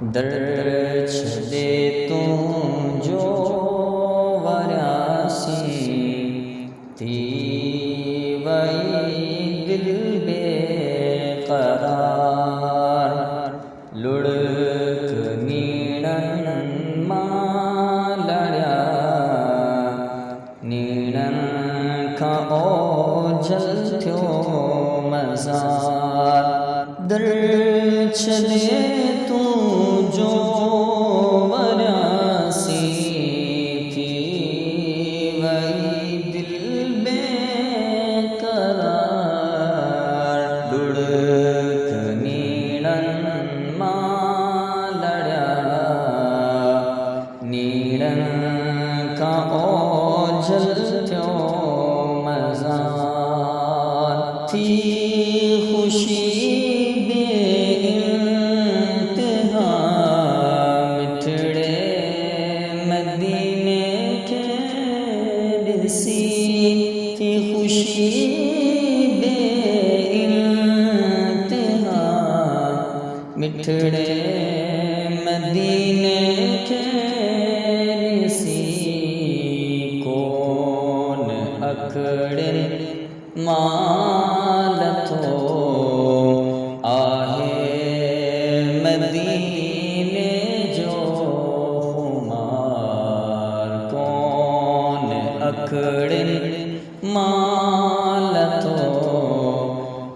در چھڑے تو جو وراسی تھی وہی دل بے قرار لڑک نیڑن مالڑیا نیڑن کا اوجل تھو مزار در چھڑے تو جو وراسی تھی وہی دل بے قرار لڑک نیڑن مالڑیا نیڑن کا اوجل تھو مزار تھی خوشی تھی خوشی بے انتہا مٹھڑے مدینے کے نسی کون اکڑن مالتو آہے مدینے جو خمار کون اکڑن مالتو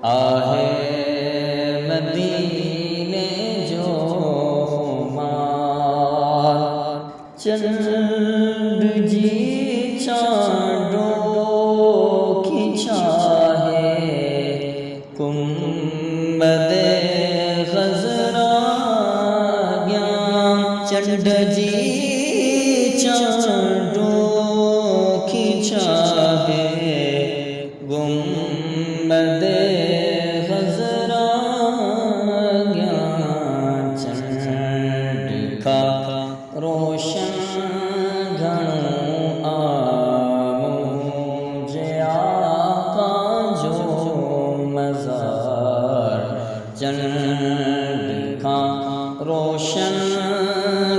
آہے مدینے جو خمار چند جی چانڈوں کی چاہے کمبد خزرا گیا چند جی چانڈوں کی چاہے گنبد خزرا گیا چند کا روشن گھنوں مجھے آقا جو مزار چند کا روشن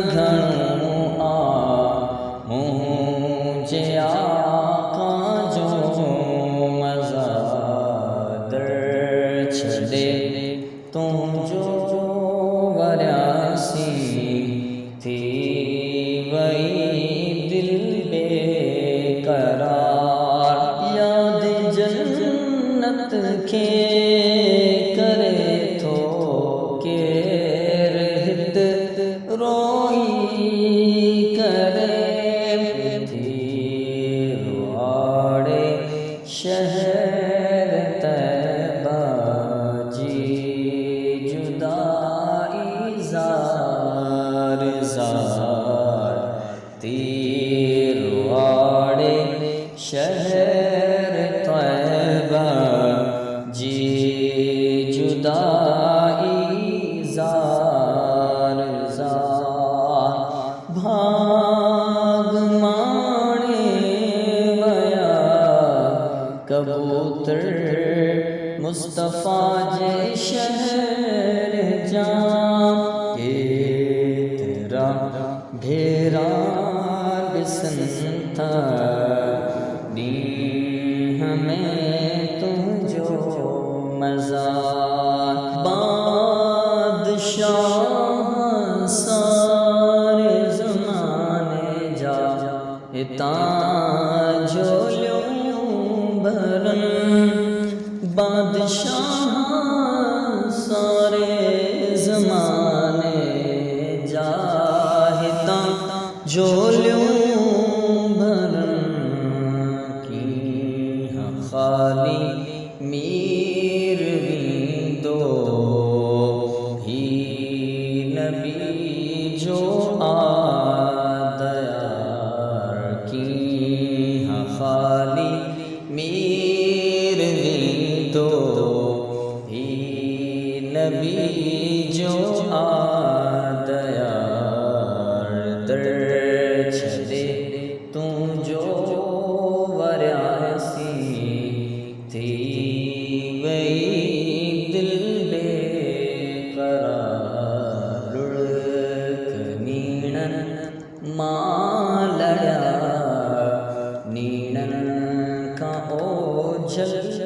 گھنوں مجھے آقا جو مزار در چھڑے تو جو وراسی تھی وہی دل بے قرار یاد جنت کے کرے تو کہ رہت روئی کرے تھی روڑے شہر طیبہ جی جدائی زار زار تیر واڑے شہر طیبہ جی جدائی زار زار بھاگ مانے ویا کبوتر مصطفیٰ جے شہر جام یہ تیرا بھیرا بسن تھا دی ہمیں تم جو مزار بادشاہ سارے زمانے جا اتاں جو لوں بھرن بادشاہ سارے زمانے جاہتا جو لوں بھرن کی خالی میر دو ہی نبی جو آدیار کی خالی میر دو ہی نبی جو آدیار در چھڑے تو جو وراسی تھی وہی دل بے قرار ماں لڑا نیڑن کا اوجھل